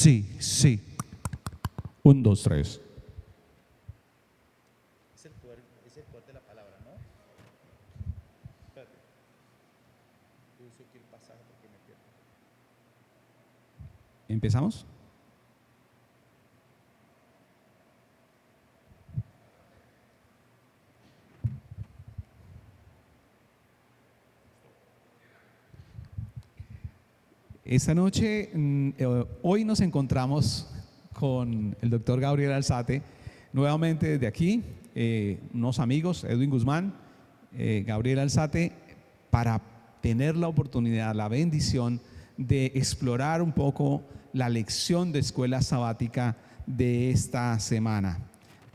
Sí, sí. 1, 2, 3. Es el poder de la palabra, ¿no? Espérate. Yo uso aquí el pasaje porque me pierdo. ¿Empezamos? Esta noche, hoy nos encontramos con el doctor Gabriel Alzate, nuevamente desde aquí, unos amigos, Edwin Guzmán, Gabriel Alzate, para tener la oportunidad, la bendición de explorar un poco la lección de escuela sabática de esta semana.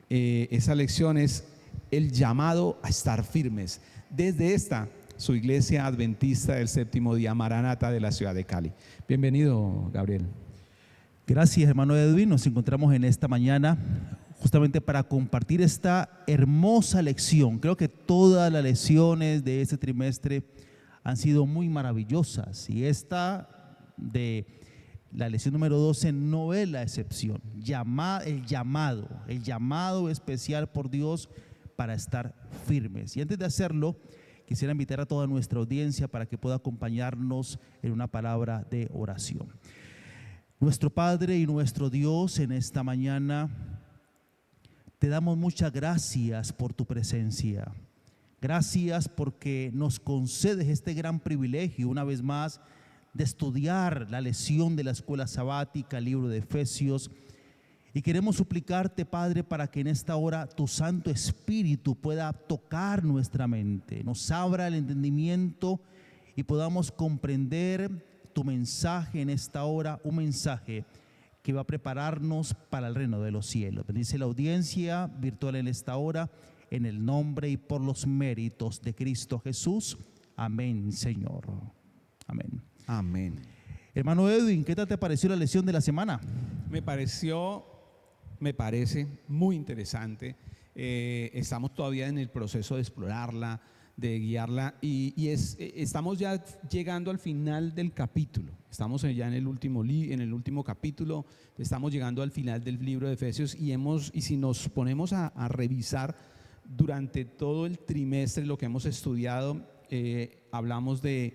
Esa lección es el llamado a estar firmes. Desde su iglesia adventista del séptimo día, Maranata, de la ciudad de Cali. Bienvenido, Gabriel. Gracias, hermano Edwin. Nos encontramos en esta mañana justamente para compartir esta hermosa lección. Creo que todas las lecciones de este trimestre han sido muy maravillosas y esta de la lección número 12 no es la excepción. El llamado especial por Dios para estar firmes. Y antes de hacerlo, quisiera invitar a toda nuestra audiencia para que pueda acompañarnos en una palabra de oración. Nuestro Padre y nuestro Dios, en esta mañana te damos muchas gracias por tu presencia. Gracias porque nos concedes este gran privilegio una vez más de estudiar la lección de la escuela sabática, el libro de Efesios. Y queremos suplicarte, Padre, para que en esta hora tu Santo Espíritu pueda tocar nuestra mente, nos abra el entendimiento y podamos comprender tu mensaje en esta hora, un mensaje que va a prepararnos para el reino de los cielos. Bendice la audiencia virtual en esta hora, en el nombre y por los méritos de Cristo Jesús. Amén, Señor. Amén. Amén. Hermano Edwin, ¿qué tal te pareció la lección de la semana? Me parece muy interesante. Estamos todavía en el proceso de explorarla, de guiarla estamos ya llegando al final del capítulo. Estamos ya en el último capítulo, estamos llegando al final del libro de Efesios y si nos ponemos a revisar durante todo el trimestre lo que hemos estudiado, hablamos de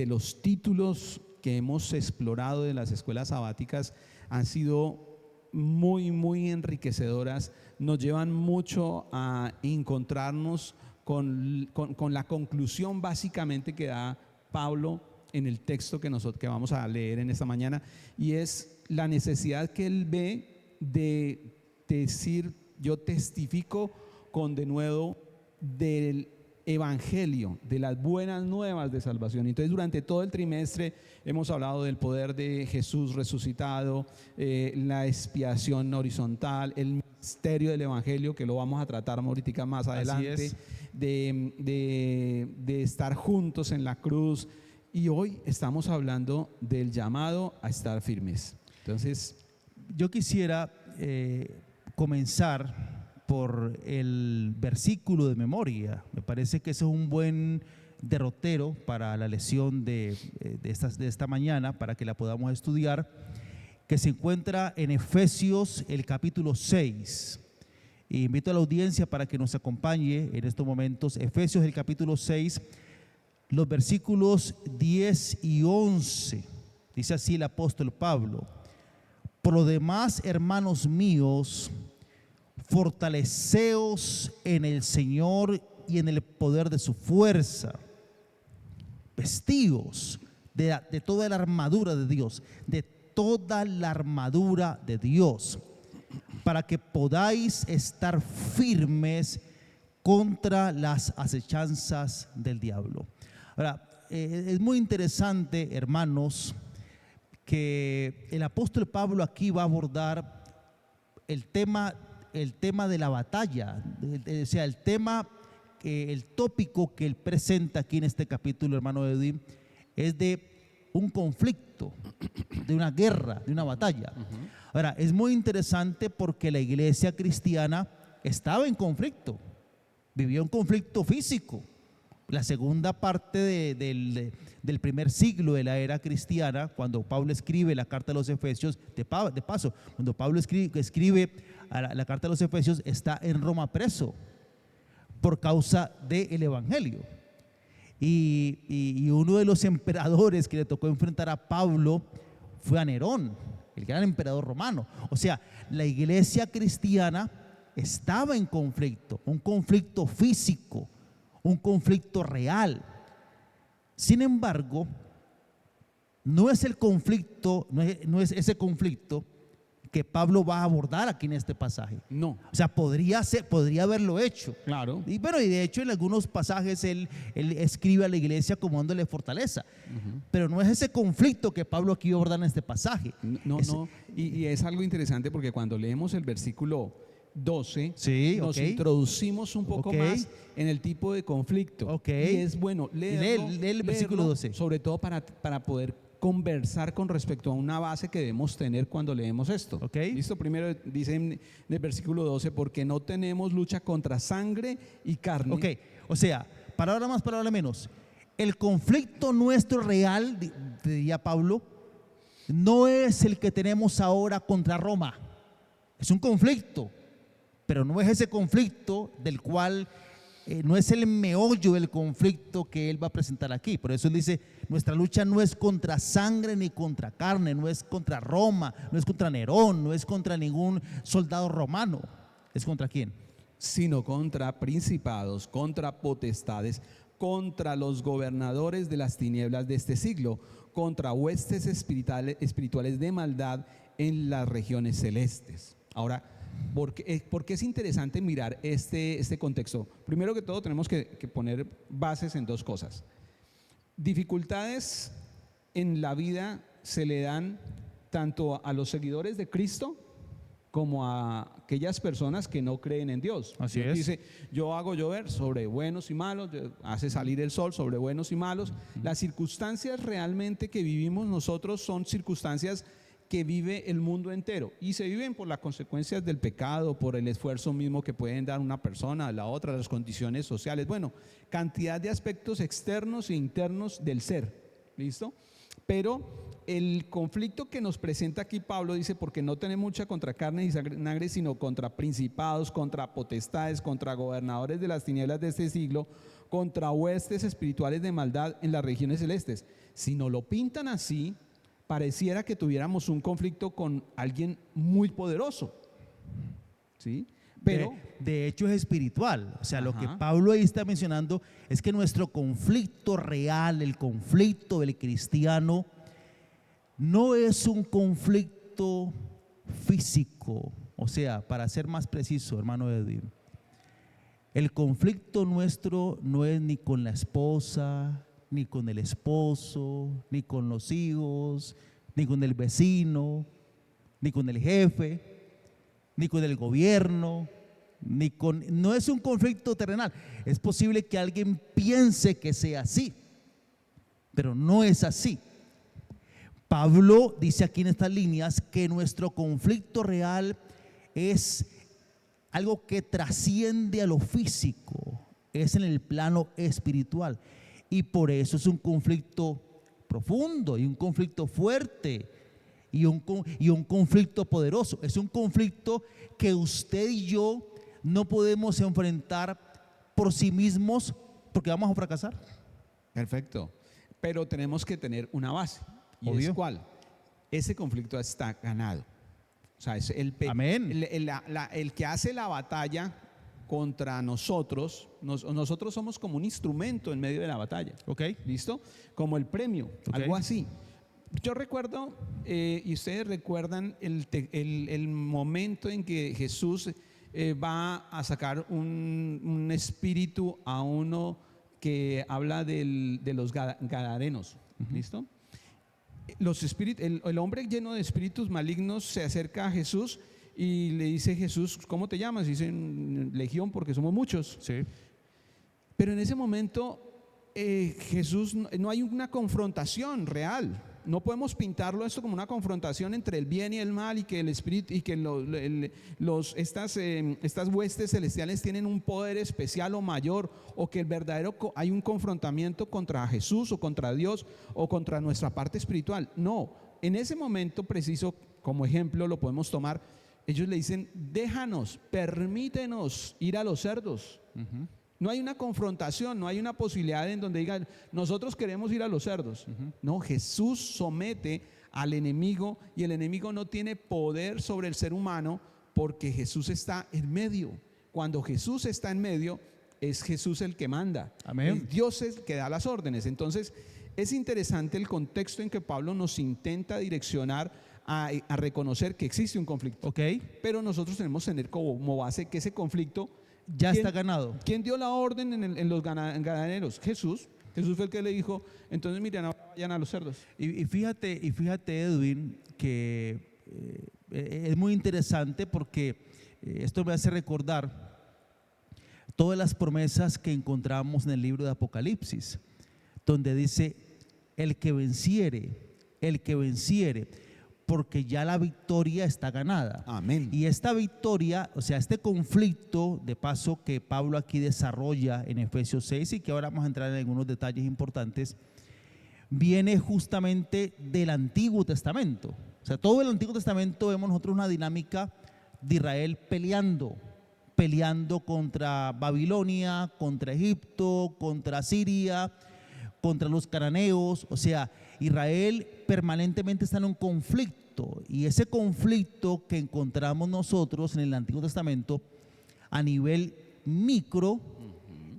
los títulos que hemos explorado de las escuelas sabáticas, han sido muy, muy enriquecedoras, nos llevan mucho a encontrarnos con la conclusión básicamente que da Pablo en el texto que vamos a leer en esta mañana, y es la necesidad que él ve de decir: yo testifico con denuedo del evangelio, de las buenas nuevas de salvación. Entonces, durante todo el trimestre hemos hablado del poder de Jesús resucitado, la expiación horizontal, el misterio del evangelio, que lo vamos a tratar ahorita más adelante, de estar juntos en la cruz, y hoy estamos hablando del llamado a estar firmes. Entonces, yo quisiera comenzar por el versículo de memoria. Me parece que ese es un buen derrotero para la lección de esta mañana, para que la podamos estudiar, que se encuentra en Efesios el capítulo 6. Y invito a la audiencia para que nos acompañe en estos momentos. Efesios el capítulo 6, los versículos 10 y 11. Dice así el apóstol Pablo: por lo demás, hermanos míos, fortaleceos en el Señor y en el poder de su fuerza. Vestíos de toda la armadura de Dios, de toda la armadura de Dios, para que podáis estar firmes contra las acechanzas del diablo. Ahora, es muy interesante, hermanos, que el apóstol Pablo aquí va a abordar el tema de la batalla, o sea, el tópico que él presenta aquí en este capítulo, hermano Edwin, es de un conflicto, de una guerra, de una batalla. Ahora, es muy interesante porque la iglesia cristiana estaba en conflicto, vivía un conflicto físico, La segunda parte del primer siglo de la era cristiana, cuando Pablo escribe la carta a los Efesios, de paso, cuando Pablo escribe la carta a los Efesios, está en Roma preso por causa del Evangelio. Y uno de los emperadores que le tocó enfrentar a Pablo fue a Nerón, el gran emperador romano. O sea, la iglesia cristiana estaba en conflicto, un conflicto físico, un conflicto real. Sin embargo, no es el conflicto, no es ese conflicto que Pablo va a abordar aquí en este pasaje. No. O sea, podría haberlo hecho. Claro. Y bueno, y de hecho en algunos pasajes él escribe a la iglesia como dándole fortaleza. Pero no es ese conflicto que Pablo aquí aborda en este pasaje. No. Y es algo interesante porque cuando leemos el versículo 12, Sí, nos ok. introducimos un poco Ok. más en el tipo de conflicto. Ok. Y es bueno Lee leerlo, el versículo 12. sobre todo para poder conversar con respecto a una base que debemos tener cuando leemos esto. Ok. Listo, primero dice en el versículo 12, porque no tenemos lucha contra sangre y carne. Ok, o sea, palabra más, palabra menos. El conflicto nuestro real, diría Pablo, no es el que tenemos ahora contra Roma. Es un conflicto, pero no es ese conflicto del cual, no es el meollo del conflicto que él va a presentar aquí. Por eso él dice, nuestra lucha no es contra sangre ni contra carne, no es contra Roma, no es contra Nerón, no es contra ningún soldado romano. ¿Es contra quién? Sino contra principados, contra potestades, contra los gobernadores de las tinieblas de este siglo, contra huestes espirituales de maldad en las regiones celestes. Ahora, ¿por qué es interesante mirar este contexto? Primero que todo tenemos que poner bases en dos cosas. Dificultades en la vida se le dan tanto a los seguidores de Cristo como a aquellas personas que no creen en Dios. Así Dios es. dice, yo hago llover sobre buenos y malos, hace salir el sol sobre buenos y malos. Las circunstancias realmente que vivimos nosotros son circunstancias que vive el mundo entero y se viven por las consecuencias del pecado, por el esfuerzo mismo que pueden dar una persona a la otra, las condiciones sociales, bueno, cantidad de aspectos externos e internos del ser, ¿listo? Pero el conflicto que nos presenta aquí Pablo dice, porque no tenemos lucha contra carne y sangre, sino contra principados, contra potestades, contra gobernadores de las tinieblas de este siglo, contra huestes espirituales de maldad en las regiones celestes. Si no lo pintan así, pareciera que tuviéramos un conflicto con alguien muy poderoso, ¿sí? Pero de hecho es espiritual. O sea, lo que Ajá. Pablo ahí está mencionando es que nuestro conflicto real, el conflicto del cristiano, no es un conflicto físico. O sea, para ser más preciso, hermano Edwin, el conflicto nuestro no es ni con la esposa, ni con el esposo, ni con los hijos, ni con el vecino, ni con el jefe, ni con el gobierno, no es un conflicto terrenal. Es posible que alguien piense que sea así, pero no es así. Pablo dice aquí en estas líneas que nuestro conflicto real es algo que trasciende a lo físico, es en el plano espiritual. Y por eso es un conflicto profundo y un conflicto fuerte y un conflicto poderoso. Es un conflicto que usted y yo no podemos enfrentar por sí mismos porque vamos a fracasar. perfecto, pero tenemos que tener una base. ¿Y Obvio. es cuál? Ese conflicto está ganado. O sea, es Amén. el que hace la batalla contra nosotros, nosotros somos como un instrumento en medio de la batalla. ¿Ok? ¿Listo? Como el premio, Ok. algo así. Yo recuerdo, y ustedes recuerdan el momento en que Jesús va a sacar un espíritu a uno que habla de los gadarenos. ¿Listo? El hombre lleno de espíritus malignos se acerca a Jesús y le dice: Jesús, ¿cómo te llamas? Y dicen: Legión, porque somos muchos. Sí. Pero en ese momento Jesús, no hay una confrontación real. No podemos pintarlo esto como una confrontación entre el bien y el mal, y que el espíritu y que estas huestes celestiales tienen un poder especial o mayor, o que hay un confrontamiento contra Jesús o contra Dios o contra nuestra parte espiritual. No, en ese momento preciso, como ejemplo lo podemos tomar, ellos le dicen: déjanos, permítenos ir a los cerdos. No hay una confrontación, no hay una posibilidad en donde digan: nosotros queremos ir a los cerdos. No, Jesús somete al enemigo, y el enemigo no tiene poder sobre el ser humano porque Jesús está en medio. Cuando Jesús está en medio, es Jesús el que manda. Amén. Es Dios el que da las órdenes. Entonces, es interesante el contexto en que Pablo nos intenta direccionar a reconocer que existe un conflicto. ¿Ok? Pero nosotros tenemos que tener como base que ese conflicto Ya está ganado. ¿Quién dio la orden en los ganaderos? Jesús. Jesús fue el que le dijo: entonces miren, ahora vayan a los cerdos. Y fíjate, Edwin, que es muy interesante porque esto me hace recordar todas las promesas que encontramos en el libro de Apocalipsis, donde dice: el que venciere, porque ya la victoria está ganada. Amén. Y esta victoria, o sea, este conflicto, de paso, que Pablo aquí desarrolla en Efesios 6, y que ahora vamos a entrar en algunos detalles importantes, viene justamente del Antiguo Testamento. O sea, todo el Antiguo Testamento vemos nosotros una dinámica de Israel peleando contra Babilonia, contra Egipto, contra Siria, contra los cananeos. O sea, Israel permanentemente está en un conflicto, y ese conflicto que encontramos nosotros en el Antiguo Testamento a nivel micro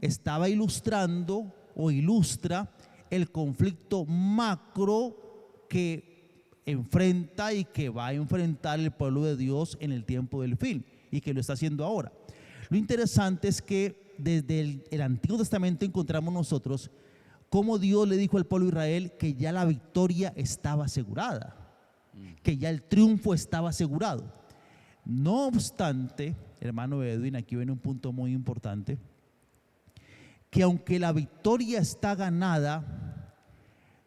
estaba ilustrando o ilustra el conflicto macro que enfrenta y que va a enfrentar el pueblo de Dios en el tiempo del fin, y que lo está haciendo ahora. Lo interesante es que desde el Antiguo Testamento encontramos nosotros cómo Dios le dijo al pueblo de Israel que ya la victoria estaba asegurada, que ya el triunfo estaba asegurado. No obstante, hermano Edwin, aquí viene un punto muy importante, que aunque la victoria está ganada,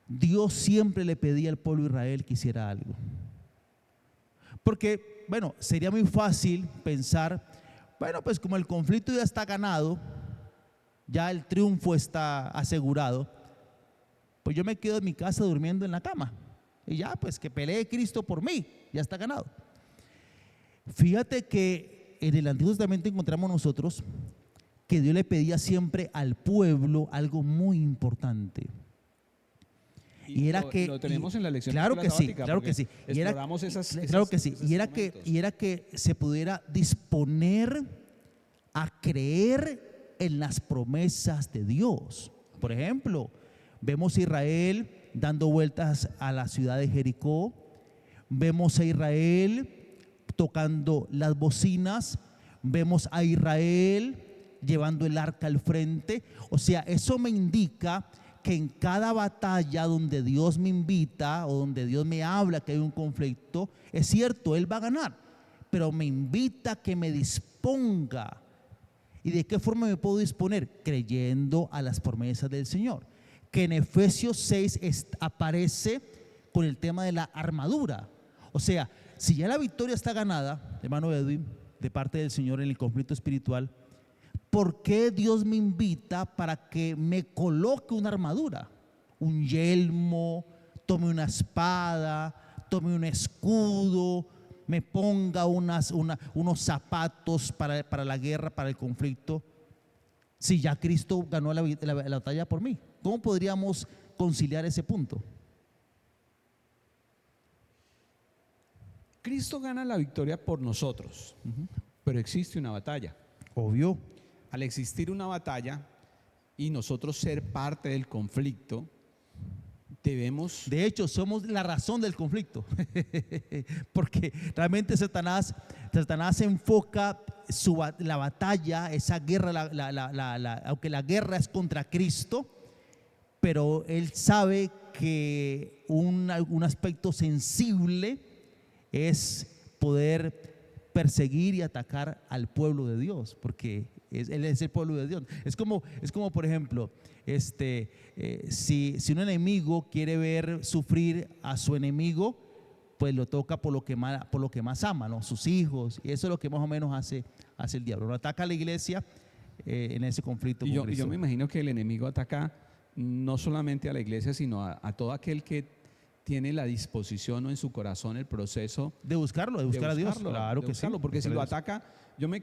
Dios siempre le pedía al pueblo de Israel que hiciera algo. Porque, bueno, sería muy fácil pensar: bueno, pues como el conflicto ya está ganado, ya el triunfo está asegurado, pues yo me quedo en mi casa durmiendo en la cama, y ya, pues que pelee Cristo por mí, ya está ganado. Fíjate que en el Antiguo Testamento encontramos nosotros que Dios le pedía siempre al pueblo algo muy importante. Y era que lo tenemos en la lección. Claro que sí, claro que sí. Y era, exploramos claro que sí. esos momentos. Y era que se pudiera disponer a creer en las promesas de Dios. Por ejemplo, vemos a Israel dando vueltas a la ciudad de Jericó, vemos a Israel tocando las bocinas, vemos a Israel llevando el arca al frente. O sea, eso me indica que en cada batalla donde Dios me invita o donde Dios me habla que hay un conflicto, es cierto, Él va a ganar, pero me invita a que me disponga. ¿Y de qué forma me puedo disponer? Creyendo a las promesas del Señor, que en Efesios 6 aparece con el tema de la armadura. O sea, si ya la victoria está ganada, hermano Edwin, de parte del Señor en el conflicto espiritual, ¿por qué Dios me invita para que me coloque una armadura? Un yelmo, tome una espada, tome un escudo, me ponga unos zapatos para la guerra, para el conflicto, si ya Cristo ganó la batalla por mí. ¿Cómo podríamos conciliar ese punto? Cristo gana la victoria por nosotros, pero existe una batalla. Obvio. Al existir una batalla y nosotros ser parte del conflicto, debemos... De hecho, somos la razón del conflicto. Porque realmente Satanás enfoca la batalla, esa guerra, aunque la guerra es contra Cristo, pero él sabe que un aspecto sensible es poder perseguir y atacar al pueblo de Dios, porque Él es el pueblo de Dios. Es como por ejemplo, si un enemigo quiere ver sufrir a su enemigo, pues lo toca por lo que más ama, ¿no? Sus hijos. Y eso es lo que más o menos hace el diablo. No ataca a la iglesia en ese conflicto con Y Cristo. yo me imagino que el enemigo ataca no solamente a la iglesia, sino a todo aquel que tiene la disposición o en su corazón el proceso De buscar a Dios. Claro de que sí. buscarlo, porque si buscar lo a Dios. ataca,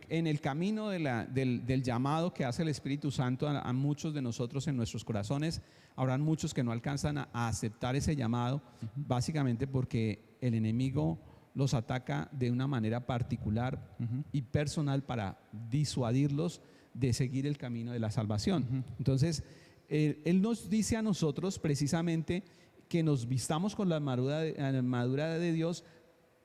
en el camino del llamado que hace el Espíritu Santo a muchos de nosotros en nuestros corazones, habrán muchos que no alcanzan a aceptar ese llamado, básicamente porque el enemigo los ataca de una manera particular y personal para disuadirlos de seguir el camino de la salvación. Entonces, Él nos dice a nosotros precisamente que nos vistamos con la armadura de Dios,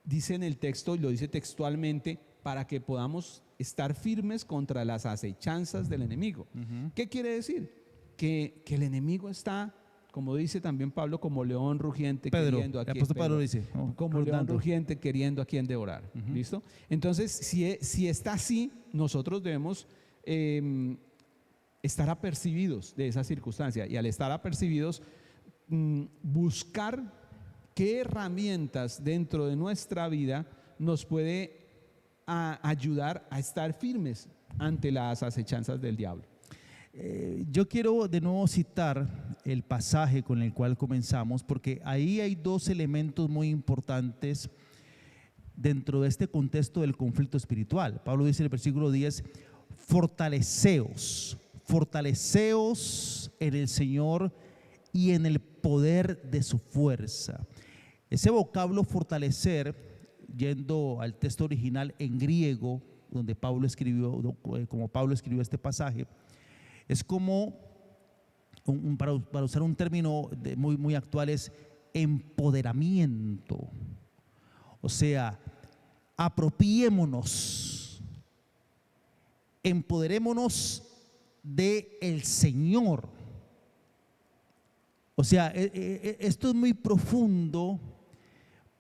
dice en el texto, y lo dice textualmente, para que podamos estar firmes contra las acechanzas del enemigo. ¿Qué quiere decir? Que el enemigo está, como dice también Pablo, como león rugiente queriendo a el quien apóstol Pablo dice, como león rugiente queriendo a quien devorar. ¿Listo? Entonces, si está así, nosotros debemos estar apercibidos de esa circunstancia, y al estar apercibidos, buscar qué herramientas dentro de nuestra vida nos puede ayudar a estar firmes ante las acechanzas del diablo. Yo quiero de nuevo citar el pasaje con el cual comenzamos, porque ahí hay dos elementos muy importantes dentro de este contexto del conflicto espiritual. Pablo dice en el versículo 10, fortaleceos en el Señor y en el poder de su fuerza. Ese vocablo fortalecer, yendo al texto original en griego, donde Pablo escribió, como Pablo escribió este pasaje, es como, para usar un término muy actual, es empoderamiento. O sea, apropiémonos, empoderémonos del Señor. O sea, esto es muy profundo,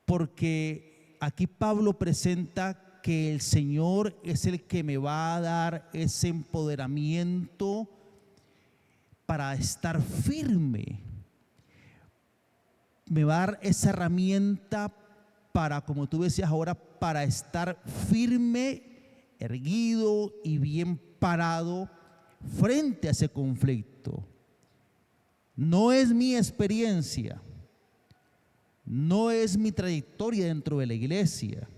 porque aquí Pablo presenta que el Señor es el que me va a dar ese empoderamiento para estar firme. Me va a dar esa herramienta para, como tú decías ahora, para estar firme, erguido y bien parado frente a ese conflicto. No es mi experiencia, no es mi trayectoria dentro de la iglesia,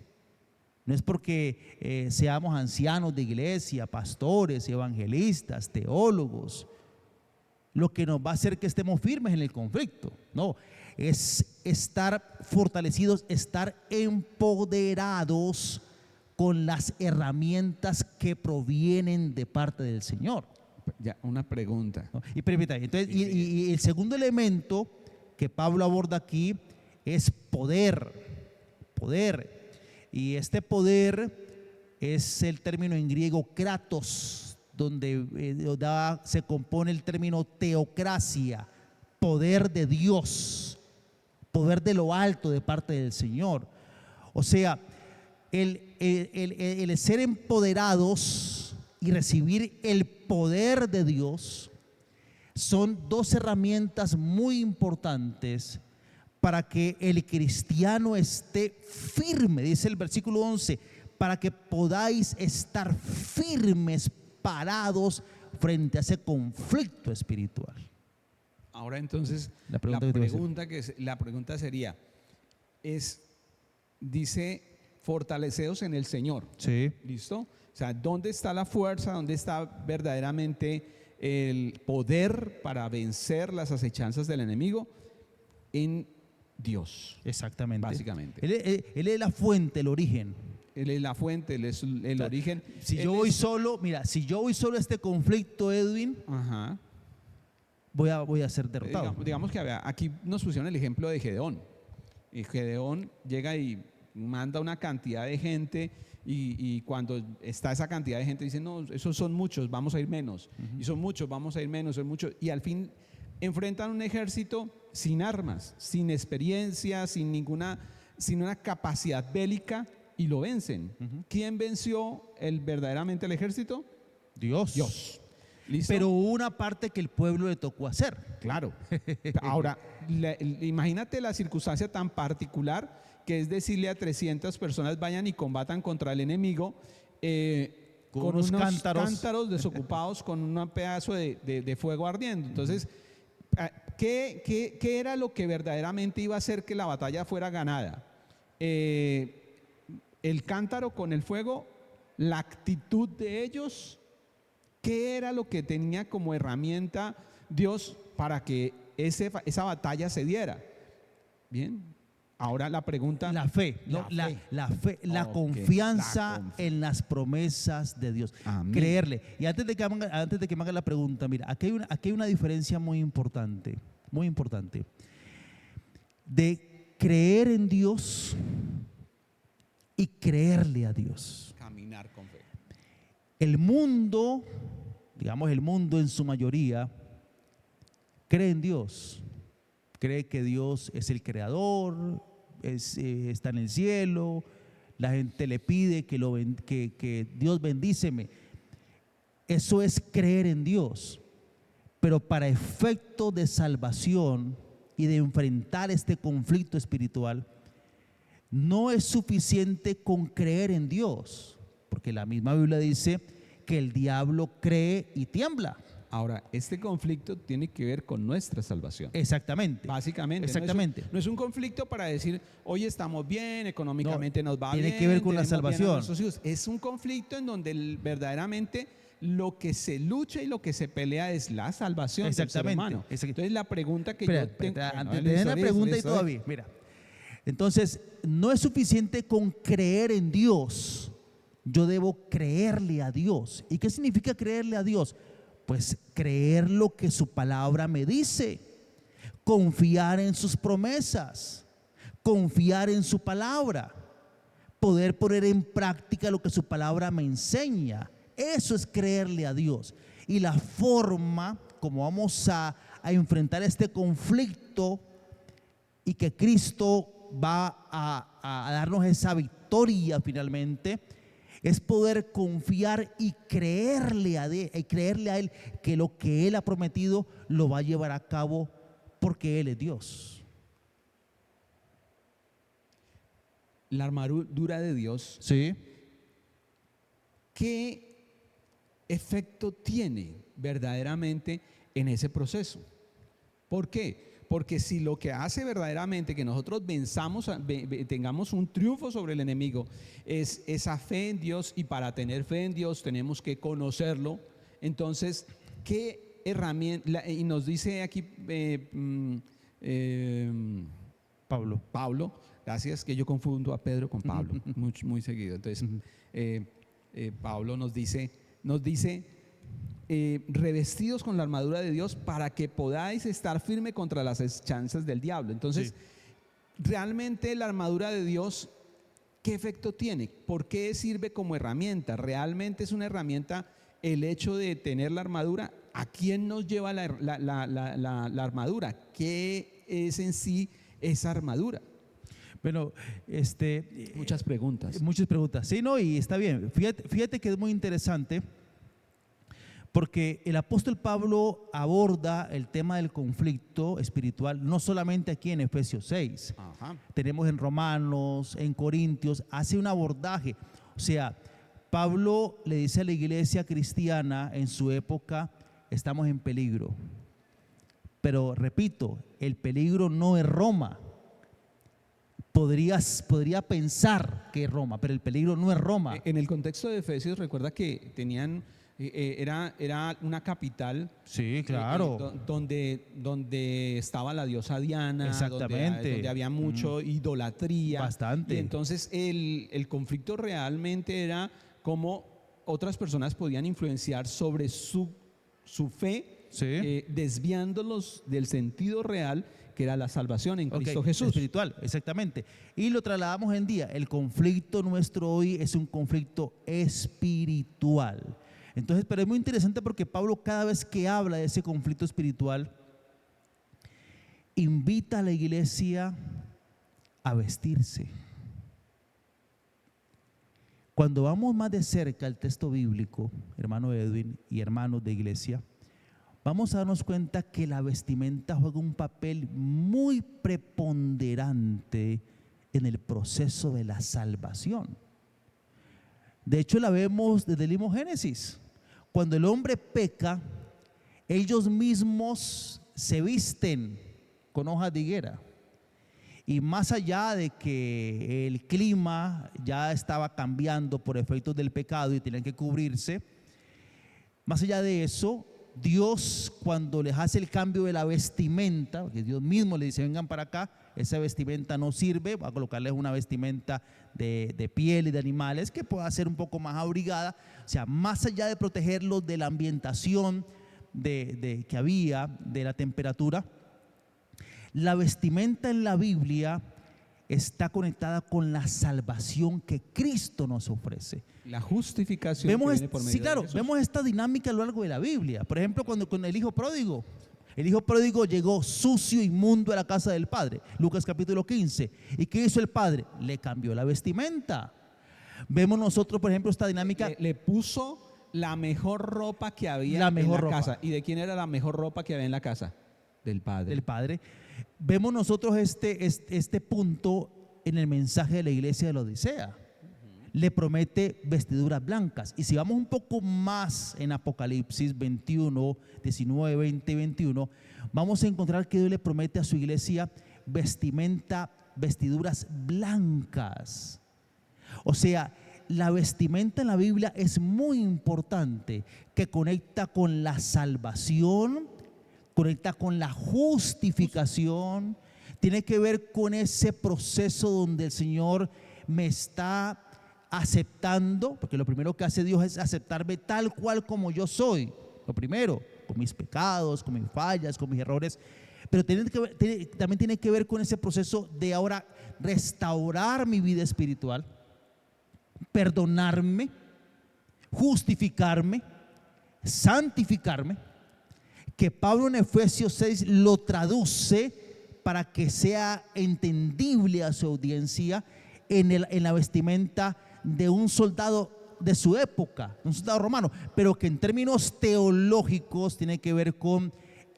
no es porque seamos ancianos de iglesia, pastores, evangelistas, teólogos, lo que nos va a hacer que estemos firmes en el conflicto. No, es estar fortalecidos, estar empoderados con las herramientas que provienen de parte del Señor. Ya, una pregunta. ¿No? Y permítame, entonces, y el segundo elemento que Pablo aborda aquí es poder. Y este poder es el término en griego kratos, donde se compone el término teocracia, poder de Dios, poder de lo alto de parte del Señor. O sea, el ser empoderados y recibir el poder de Dios son dos herramientas muy importantes para que el cristiano esté firme. Dice el versículo 11, para que podáis estar firmes, parados frente a ese conflicto espiritual. Ahora entonces, la pregunta sería, dice, fortaleceos en el Señor. Sí. ¿Listo? O sea, ¿dónde está la fuerza? ¿Dónde está verdaderamente el poder para vencer las acechanzas del enemigo? En Dios. Exactamente. Básicamente. Él es la fuente, el origen. Él es la fuente, Él es el origen. Si yo voy solo a este conflicto, Edwin, Ajá. voy a ser derrotado. Digamos que aquí nos pusieron el ejemplo de Gedeón. Y Gedeón llega y manda una cantidad de gente, y cuando está esa cantidad de gente dice, no, esos son muchos, vamos a ir menos. Y son muchos, vamos a ir menos, son muchos. Y al fin enfrentan un ejército sin armas, sin experiencia, sin una capacidad bélica, y lo vencen. ¿Quién venció verdaderamente el ejército? Dios. Dios. ¿Listo? Pero hubo una parte que el pueblo le tocó hacer. Claro. Ahora, imagínate la circunstancia tan particular que es decirle a 300 personas vayan y combatan contra el enemigo con unos unos cántaros. cántaros desocupados con un pedazo de fuego ardiendo. Entonces, ¿qué era lo que verdaderamente iba a hacer que la batalla fuera ganada? El cántaro con el fuego, la actitud de ellos. ¿Qué era lo que tenía como herramienta Dios para que esa batalla se diera? Bien, ahora la pregunta. La fe, ¿no? La fe, la Ok, confianza en las promesas de Dios. Amén. Creerle. Y antes de que me hagan la pregunta, mira, aquí hay una diferencia muy importante, de creer en Dios y creerle a Dios. Caminar con fe. El mundo, digamos el mundo en su mayoría, cree en Dios. Cree que Dios es el creador, está en el cielo. La gente le pide que Dios bendíceme. Eso es creer en Dios. Pero para efecto de salvación y de enfrentar este conflicto espiritual, no es suficiente con creer en Dios. Porque la misma Biblia dice que el diablo cree y tiembla. Ahora, este conflicto tiene que ver con nuestra salvación. Exactamente. Básicamente. Exactamente. No es un conflicto para decir, hoy estamos bien, económicamente nos va tiene bien. que ver con la tenemos bien a salvación. nuestros hijos. Es un conflicto en donde verdaderamente lo que se lucha y lo que se pelea es la salvación del ser Exactamente. humano. Exacto. Entonces, la pregunta que Espera, yo tengo. espera, Bueno, antes de la pregunta y todavía, mira. Entonces, no es suficiente con creer en Dios. Yo debo creerle a Dios. ¿Y qué significa creerle a Dios? Pues creer lo que su palabra me dice, confiar en sus promesas, confiar en su palabra, poder poner en práctica lo que su palabra me enseña. Eso es creerle a Dios. Y la forma como vamos a enfrentar este conflicto y que Cristo va a darnos esa victoria finalmente, es poder confiar y creerle a Él que lo que Él ha prometido lo va a llevar a cabo porque Él es Dios. La armadura de Dios, Sí. ¿qué efecto tiene verdaderamente en ese proceso? ¿Por qué? Porque si lo que hace verdaderamente que nosotros venzamos, tengamos un triunfo sobre el enemigo, es esa fe en Dios, y para tener fe en Dios tenemos que conocerlo, entonces, ¿qué herramienta? Y nos dice aquí Pablo, gracias, que yo confundo a Pedro con Pablo, muy seguido. Entonces, Pablo nos dice, revestidos con la armadura de Dios para que podáis estar firme contra las chanzas del diablo. Entonces, realmente la armadura de Dios, ¿qué efecto tiene? ¿Por qué sirve como herramienta? ¿Realmente es una herramienta el hecho de tener la armadura? ¿A quién nos lleva la armadura? ¿Qué es en sí esa armadura? Bueno, Muchas preguntas. Muchas preguntas. Sí, no, y está bien. Fíjate que es muy interesante porque el apóstol Pablo aborda el tema del conflicto espiritual no solamente aquí en Efesios 6. Ajá. Tenemos en Romanos, en Corintios, hace un abordaje. O sea, Pablo le dice a la iglesia cristiana en su época, estamos en peligro. Pero repito, el peligro no es Roma. Podría pensar que es Roma, pero el peligro no es Roma. En el contexto de Efesios, recuerda que tenían, era una capital. Sí, claro. Donde estaba la diosa Diana. Exactamente. Donde había mucho idolatría. Bastante. Y entonces el conflicto realmente era cómo otras personas podían influenciar sobre su fe, Sí. desviándolos del sentido real, que era la salvación en Cristo Jesús. Espiritual, exactamente. Y lo trasladamos en día. El conflicto nuestro hoy es un conflicto espiritual. Entonces, pero es muy interesante porque Pablo, cada vez que habla de ese conflicto espiritual, invita a la iglesia a vestirse. Cuando vamos más de cerca al texto bíblico, hermano Edwin y hermanos de iglesia, vamos a darnos cuenta que la vestimenta juega un papel muy preponderante en el proceso de la salvación. De hecho, la vemos desde el mismo Génesis. Cuando el hombre peca, ellos mismos se visten con hojas de higuera. Y más allá de que el clima ya estaba cambiando por efectos del pecado y tenían que cubrirse, más allá de eso, Dios, cuando les hace el cambio de la vestimenta, porque Dios mismo le dice: vengan para acá, esa vestimenta no sirve, va a colocarles una vestimenta de piel y de animales que pueda ser un poco más abrigada. O sea, más allá de protegerlos de la ambientación que había, de la temperatura, la vestimenta en la Biblia está conectada con la salvación que Cristo nos ofrece. La justificación Vemos, que viene por medio sí, de claro, Jesús. vemos esta dinámica a lo largo de la Biblia. Por ejemplo, cuando con el hijo pródigo llegó sucio, inmundo a la casa del padre. Lucas capítulo 15. ¿Y qué hizo el padre? Le cambió la vestimenta. Vemos nosotros, por ejemplo, esta dinámica. Le puso la mejor ropa que había La en mejor la ropa. casa. ¿Y de quién era la mejor ropa que había en la casa? Del padre. Del Padre. Vemos nosotros este punto en el mensaje de la iglesia de la Odisea. Le promete vestiduras blancas. Y si vamos un poco más en Apocalipsis 21, 19, 20 y 21, vamos a encontrar que Dios le promete a su iglesia vestiduras blancas. O sea, la vestimenta en la Biblia es muy importante, que conecta con la salvación, conecta con la justificación, tiene que ver con ese proceso donde el Señor me está aceptando, porque lo primero que hace Dios es aceptarme tal cual como yo soy, lo primero, con mis pecados, con mis fallas, con mis errores, pero también tiene que ver con ese proceso de ahora restaurar mi vida espiritual, perdonarme, justificarme, santificarme, que Pablo en Efesios 6 lo traduce para que sea entendible a su audiencia en la vestimenta de un soldado de su época, un soldado romano, pero que en términos teológicos tiene que ver con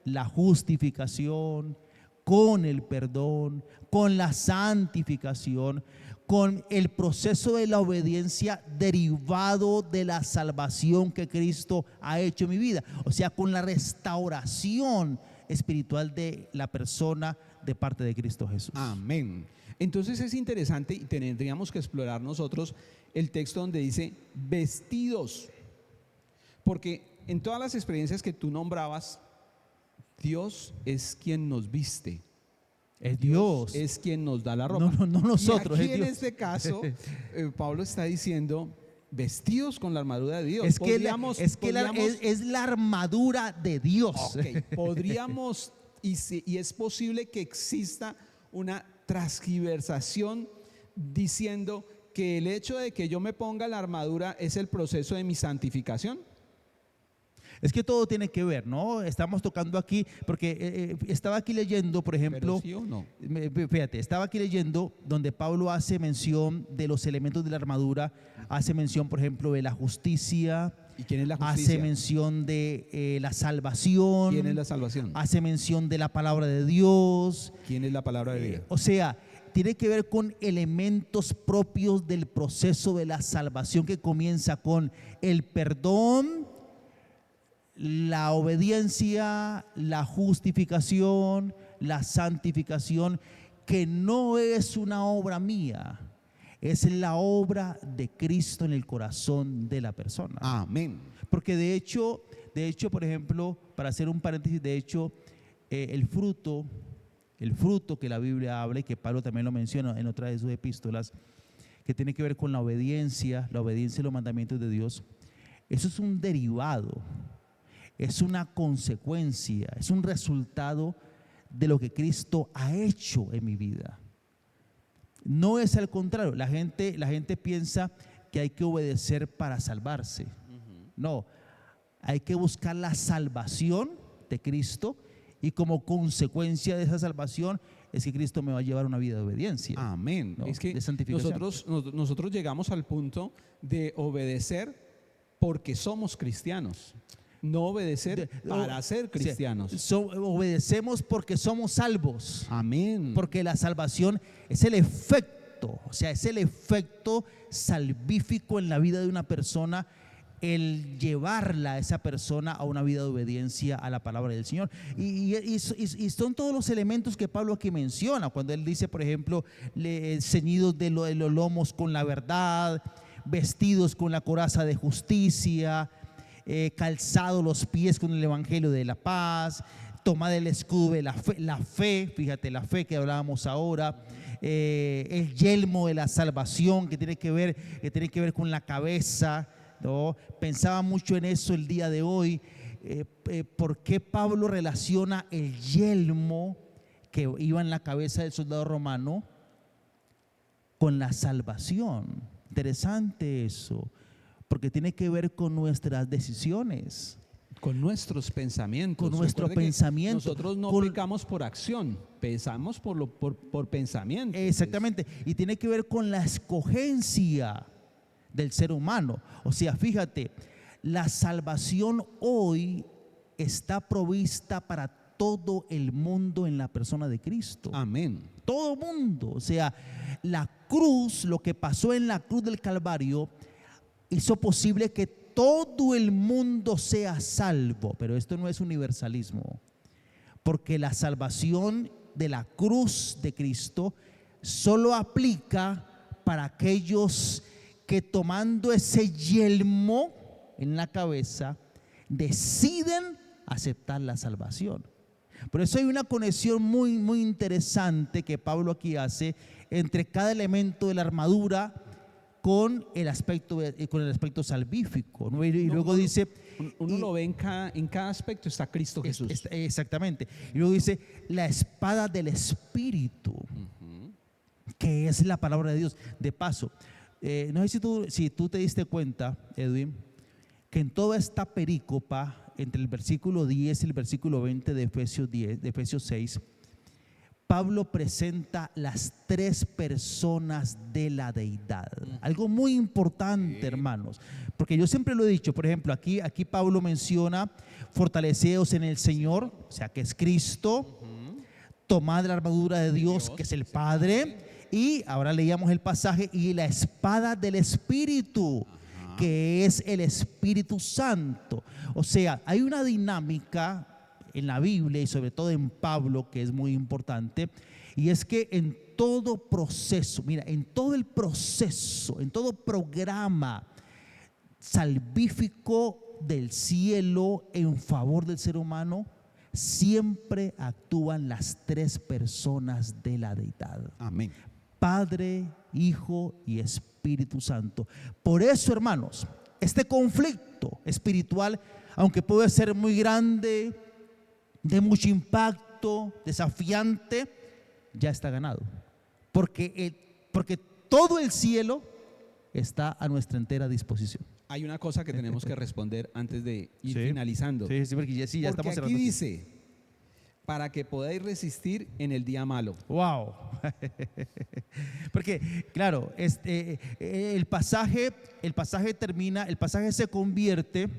la justificación, con el perdón, con la santificación, con el proceso de la obediencia derivado de la salvación que Cristo ha hecho en mi vida. O sea, con la restauración espiritual de la persona de parte de Cristo Jesús. Amén. Entonces es interesante y tendríamos que explorar nosotros el texto donde dice vestidos. Porque en todas las experiencias que tú nombrabas, Dios es quien nos viste. Es Dios. Es quien nos da la ropa. No nosotros. Y aquí es en Dios. este caso, Pablo está diciendo vestidos con la armadura de Dios. Es que es la armadura de Dios. Ok, podríamos, y es posible que exista una transgiversación diciendo que el hecho de que yo me ponga la armadura es el proceso de mi santificación. Es que todo tiene que ver, ¿no? Estamos tocando aquí, porque estaba aquí leyendo, por ejemplo, ¿Pero sí o no? Fíjate, estaba aquí leyendo donde Pablo hace mención de los elementos de la armadura, hace mención, por ejemplo, de la justicia. ¿Y quién es la justicia? Hace mención de la salvación. ¿Quién es la salvación? Hace mención de la palabra de Dios. ¿Quién es la palabra de Dios? O sea, tiene que ver con elementos propios del proceso de la salvación que comienza con el perdón, la obediencia, la justificación, la santificación, que no es una obra mía, es la obra de Cristo en el corazón de la persona. Amén. Porque de hecho, por ejemplo, para hacer un paréntesis, de hecho, el fruto que la Biblia habla y que Pablo también lo menciona en otra de sus epístolas, que tiene que ver con la obediencia y los mandamientos de Dios, eso es un derivado, es una consecuencia, es un resultado de lo que Cristo ha hecho en mi vida. No es al contrario. La gente piensa que hay que obedecer para salvarse. No, hay que buscar la salvación de Cristo y como consecuencia de esa salvación es que Cristo me va a llevar a una vida de obediencia. Amén. ¿no? Es que De santificación. nosotros llegamos al punto de obedecer porque somos cristianos, no obedecer para ser cristianos. Obedecemos porque somos salvos. Amén. Porque la salvación es el efecto, o sea, es el efecto salvífico en la vida de una persona, el llevarla a esa persona a una vida de obediencia a la palabra del Señor. Y son todos los elementos que Pablo aquí menciona, cuando él dice, por ejemplo, ceñidos de los lomos con la verdad, vestidos con la coraza de justicia, calzados los pies con el evangelio de la paz, tomad el escudo de la fe, fíjate, la fe que hablábamos ahora, el yelmo de la salvación que tiene que ver con la cabeza, ¿no? Pensaba mucho en eso el día de hoy, por qué Pablo relaciona el yelmo que iba en la cabeza del soldado romano con la salvación. Interesante eso, porque tiene que ver con nuestras decisiones, con nuestros pensamientos. con nuestro Recuerde que pensamiento. nosotros no pecamos por acción, pensamos por pensamiento. Exactamente, y tiene que ver con la escogencia del ser humano. O sea, fíjate, la salvación hoy está provista para todo el mundo en la persona de Cristo. Amén. Todo mundo. O sea, la cruz, lo que pasó en la cruz del Calvario, hizo posible que todo el mundo sea salvo. Pero esto no es universalismo, porque la salvación de la cruz de Cristo solo aplica para aquellos que, tomando ese yelmo en la cabeza, deciden aceptar la salvación. Por eso hay una conexión muy, muy interesante que Pablo aquí hace entre cada elemento de la armadura con el aspecto salvífico, ¿no? Y luego dice, uno lo ve en cada aspecto está Cristo Jesús. Exactamente. Y luego dice la espada del Espíritu, que es la palabra de Dios. De paso, no sé si tú te diste cuenta, Edwin, que en toda esta perícopa, entre el versículo 10 y el versículo 20 de Efesios 6, Pablo presenta las tres personas de la deidad. Algo muy importante, hermanos, porque yo siempre lo he dicho. Por ejemplo, aquí Pablo menciona: fortaleceos en el Señor, o sea, que es Cristo, tomad la armadura de Dios, que es el Padre, y ahora leíamos el pasaje, y la espada del Espíritu, que es el Espíritu Santo. O sea, hay una dinámica en la Biblia y sobre todo en Pablo que es muy importante, y es que en todo proceso, mira, en todo el proceso, en todo programa salvífico del cielo en favor del ser humano, siempre actúan las tres personas de la deidad. Amén. Padre, Hijo y Espíritu Santo. Por eso, hermanos, este conflicto espiritual, aunque puede ser muy grande, de mucho impacto, desafiante, ya está ganado. Porque todo el cielo está a nuestra entera disposición. Hay una cosa que tenemos que responder antes de ir finalizando. Sí, porque ya Porque estamos aquí cerrando. dice: para que podáis resistir en el día malo. Wow. Porque, claro, el pasaje termina, el pasaje se convierte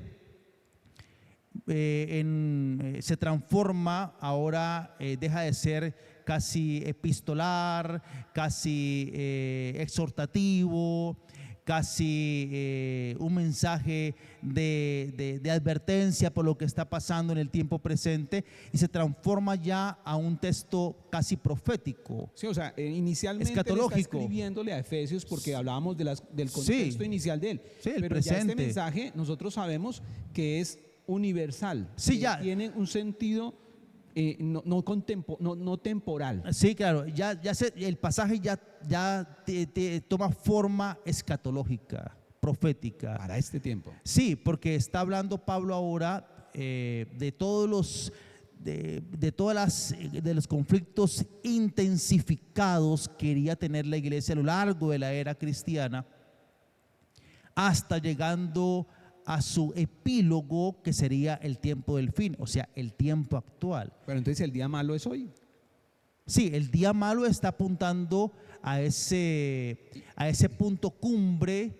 se transforma ahora, deja de ser casi epistolar, casi exhortativo, casi un mensaje de advertencia por lo que está pasando en el tiempo presente, y se transforma ya a un texto casi profético. Sí, o sea, inicialmente escatológico. él está escribiéndole a Efesios porque hablábamos del contexto inicial de él. Sí, el pero presente. ya este mensaje nosotros sabemos que es universal. Sí, ya. Tiene un sentido no temporal. Sí, claro, el pasaje ya toma forma escatológica, profética. Para este tiempo. Sí, porque está hablando Pablo ahora de todos los conflictos intensificados que quería tener la iglesia a lo largo de la era cristiana, hasta llegando a su epílogo, que sería el tiempo del fin, o sea, el tiempo actual. Pero entonces el día malo es hoy. Sí, el día malo está apuntando a ese punto cumbre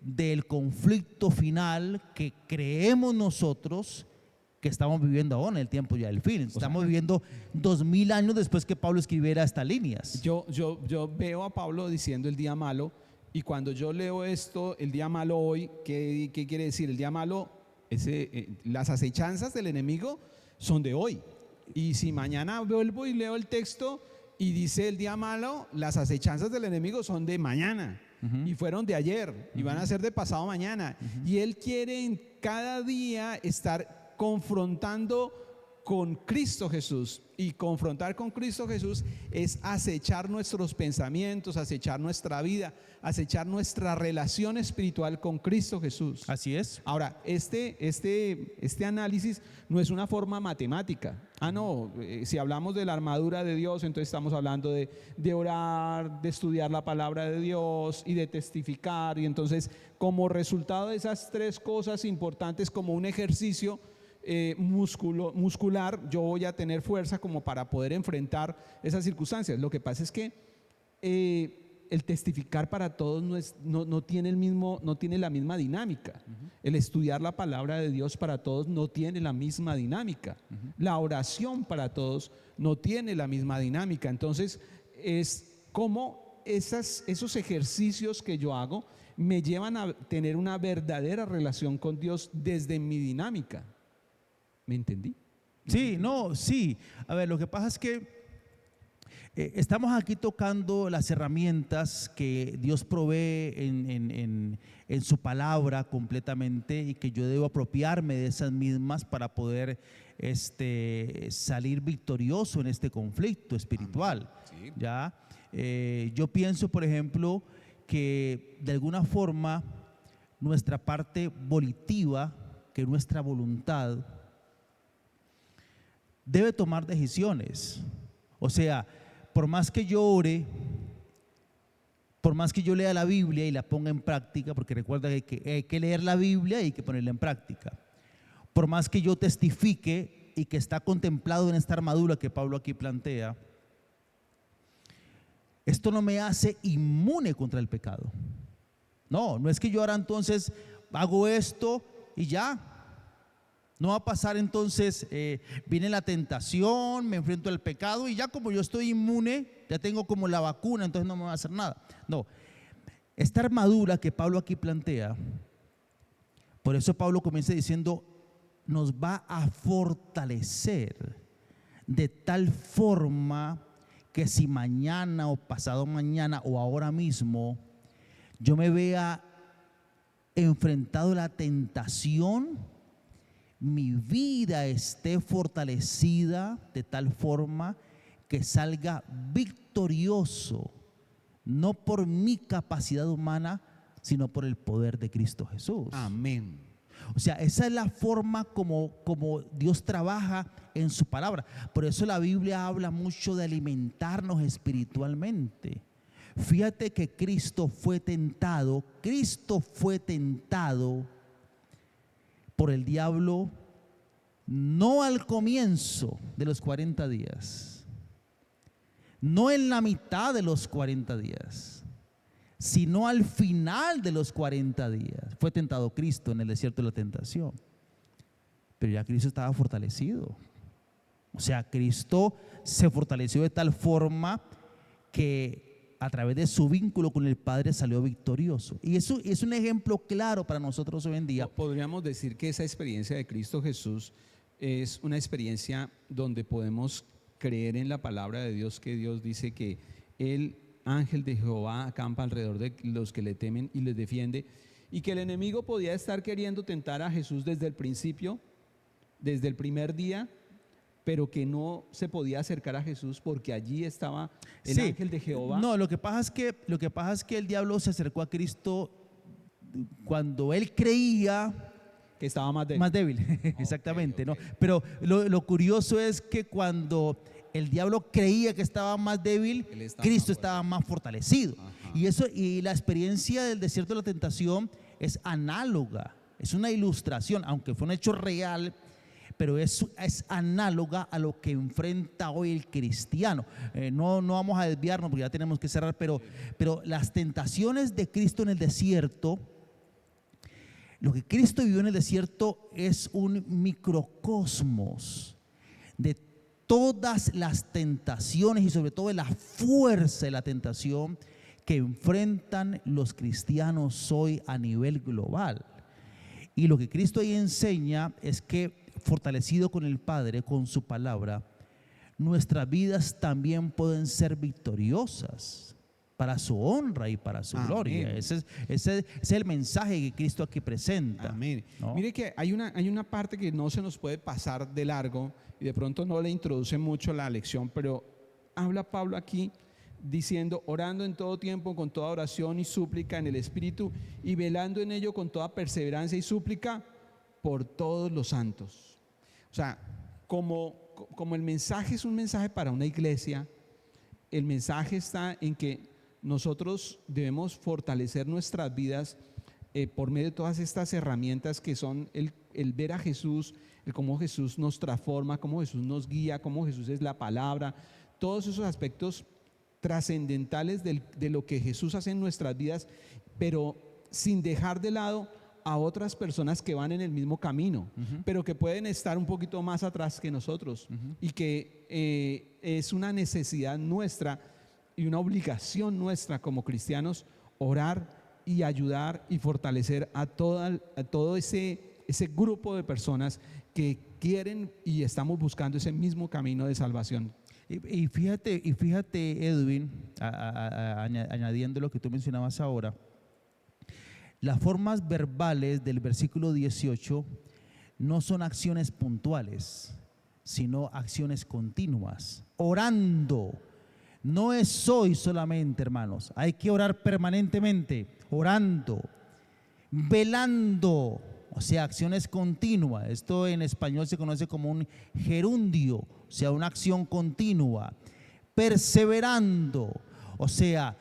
del conflicto final que creemos nosotros que estamos viviendo ahora en el tiempo ya del fin. Estamos viviendo 2000 años después que Pablo escribiera estas líneas. Yo veo a Pablo diciendo el día malo, y cuando yo leo esto, el día malo hoy, ¿qué quiere decir? El día malo, las acechanzas del enemigo son de hoy. Y si mañana vuelvo y leo el texto y dice el día malo, las acechanzas del enemigo son de mañana. Y fueron de ayer, y van a ser de pasado mañana. Y él quiere en cada día estar confrontando con Cristo Jesús. Y confrontar con Cristo Jesús es acechar nuestros pensamientos, acechar nuestra vida, acechar nuestra relación espiritual con Cristo Jesús. Así es. Ahora, este análisis no es una forma matemática. Si hablamos de la armadura de Dios, entonces estamos hablando de orar, de estudiar la palabra de Dios y de testificar. Y entonces, como resultado de esas tres cosas importantes, como un ejercicio muscular, yo voy a tener fuerza como para poder enfrentar esas circunstancias. Lo que pasa es que el testificar para todos no tiene la misma dinámica. El estudiar la palabra de Dios para todos no tiene la misma dinámica. La oración para todos no tiene la misma dinámica. Entonces, es como esos ejercicios que yo hago me llevan a tener una verdadera relación con Dios desde mi dinámica. ¿Me entendí? Sí, no, sí. A ver, lo que pasa es que estamos aquí tocando las herramientas que Dios provee en su palabra completamente, y que yo debo apropiarme de esas mismas para poder salir victorioso en este conflicto espiritual. Sí. ¿Ya? Yo pienso, por ejemplo, que de alguna forma nuestra parte volitiva, que nuestra voluntad, debe tomar decisiones. O sea, por más que yo ore, por más que yo lea la Biblia y la ponga en práctica, porque recuerda que hay que leer la Biblia y hay que ponerla en práctica, por más que yo testifique, y que está contemplado en esta armadura que Pablo aquí plantea, esto no me hace inmune contra el pecado. No es que yo ahora entonces hago esto y ya. No va a pasar entonces, viene la tentación, me enfrento al pecado y ya, como yo estoy inmune, ya tengo como la vacuna, entonces no me va a hacer nada. No, esta armadura que Pablo aquí plantea, por eso Pablo comienza diciendo, nos va a fortalecer de tal forma que si mañana o pasado mañana o ahora mismo yo me vea enfrentado a la tentación, mi vida esté fortalecida de tal forma que salga victorioso, no por mi capacidad humana, sino por el poder de Cristo Jesús. Amén. O sea, esa es la forma como Dios trabaja en su palabra. Por eso la Biblia habla mucho de alimentarnos espiritualmente. Fíjate que Cristo fue tentado por el diablo, no al comienzo de los 40 días, no en la mitad de los 40 días, sino al final de los 40 días. Fue tentado Cristo en el desierto de la tentación, pero ya Cristo estaba fortalecido. O sea, Cristo se fortaleció de tal forma que a través de su vínculo con el Padre salió victorioso. Y eso es un ejemplo claro para nosotros hoy en día. Podríamos decir que esa experiencia de Cristo Jesús es una experiencia donde podemos creer en la palabra de Dios, que Dios dice que el ángel de Jehová acampa alrededor de los que le temen y les defiende, y que el enemigo podía estar queriendo tentar a Jesús desde el principio, desde el primer día, pero que no se podía acercar a Jesús porque allí estaba el ángel de Jehová. No, lo que pasa es que el diablo se acercó a Cristo cuando él creía que estaba más débil. Más débil, exactamente, okay. ¿No? Pero lo curioso es que cuando el diablo creía que estaba más débil, Cristo estaba más fortalecido. Y la experiencia del desierto de la tentación es análoga, es una ilustración, aunque fue un hecho real, pero es análoga a lo que enfrenta hoy el cristiano. No vamos a desviarnos porque ya tenemos que cerrar, pero las tentaciones de Cristo en el desierto, lo que Cristo vivió en el desierto es un microcosmos de todas las tentaciones y sobre todo de la fuerza de la tentación que enfrentan los cristianos hoy a nivel global. Y lo que Cristo ahí enseña es que, fortalecido con el Padre, con su palabra, nuestras vidas también pueden ser victoriosas para su honra y para su gloria. Ese es el mensaje que Cristo aquí presenta. Amén. ¿No? Mire que hay una parte que no se nos puede pasar de largo y de pronto no le introduce mucho la lección, pero habla Pablo aquí diciendo: orando en todo tiempo con toda oración y súplica en el Espíritu, y velando en ello con toda perseverancia y súplica por todos los santos. O sea, como el mensaje es un mensaje para una iglesia, el mensaje está en que nosotros debemos fortalecer nuestras vidas por medio de todas estas herramientas que son el ver a Jesús, el cómo Jesús nos transforma, cómo Jesús nos guía, cómo Jesús es la palabra, todos esos aspectos trascendentales de lo que Jesús hace en nuestras vidas, pero sin dejar de lado a otras personas que van en el mismo camino, pero que pueden estar un poquito más atrás que nosotros, y que es una necesidad nuestra y una obligación nuestra como cristianos orar y ayudar y fortalecer a todo ese grupo de personas que quieren y estamos buscando ese mismo camino de salvación. Y fíjate, Edwin, añadiendo lo que tú mencionabas ahora, las formas verbales del versículo 18 no son acciones puntuales, sino acciones continuas. Orando, no es hoy solamente, hermanos, hay que orar permanentemente, orando, velando, o sea, acciones continuas. Esto en español se conoce como un gerundio, o sea, una acción continua. Perseverando, o sea,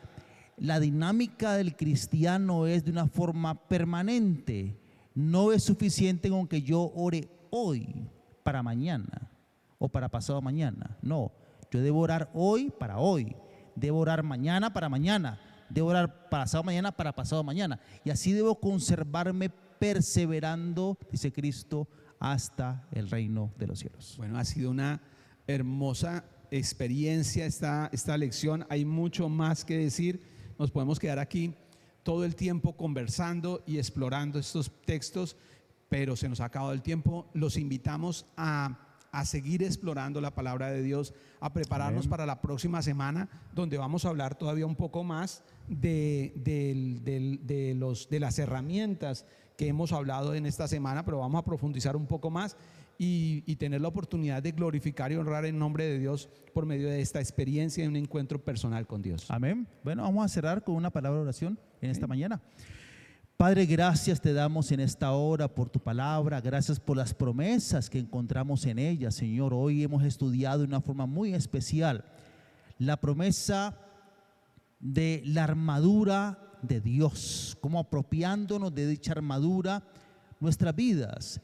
la dinámica del cristiano es de una forma permanente. No es suficiente con que yo ore hoy para mañana o para pasado mañana. No, yo debo orar hoy para hoy, debo orar mañana para mañana, debo orar pasado mañana para pasado mañana. Y así debo conservarme perseverando, dice Cristo, hasta el reino de los cielos. Bueno, ha sido una hermosa experiencia esta lección. Hay mucho más que decir. Nos podemos quedar aquí todo el tiempo conversando y explorando estos textos, pero se nos ha acabado el tiempo. Los invitamos a seguir explorando la palabra de Dios, a prepararnos para la próxima semana, donde vamos a hablar todavía un poco más de las herramientas que hemos hablado en esta semana, pero vamos a profundizar un poco más y tener la oportunidad de glorificar y honrar el nombre de Dios por medio de esta experiencia y un encuentro personal con Dios. Amén. Bueno, vamos a cerrar con una palabra de oración en esta mañana. Padre, gracias te damos en esta hora por tu palabra, gracias por las promesas que encontramos en ella, Señor. Hoy hemos estudiado de una forma muy especial la promesa de la armadura de Dios, como apropiándonos de dicha armadura, nuestras vidas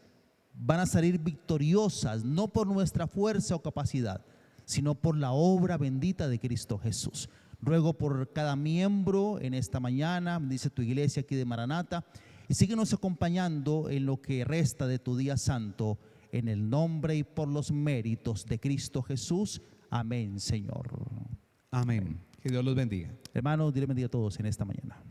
van a salir victoriosas, no por nuestra fuerza o capacidad, sino por la obra bendita de Cristo Jesús. Ruego por cada miembro en esta mañana, dice tu iglesia aquí de Maranata, y síguenos acompañando en lo que resta de tu día santo, en el nombre y por los méritos de Cristo Jesús. Amén, Señor. Amén. Que Dios los bendiga. Hermanos, Dios les bendiga a todos en esta mañana.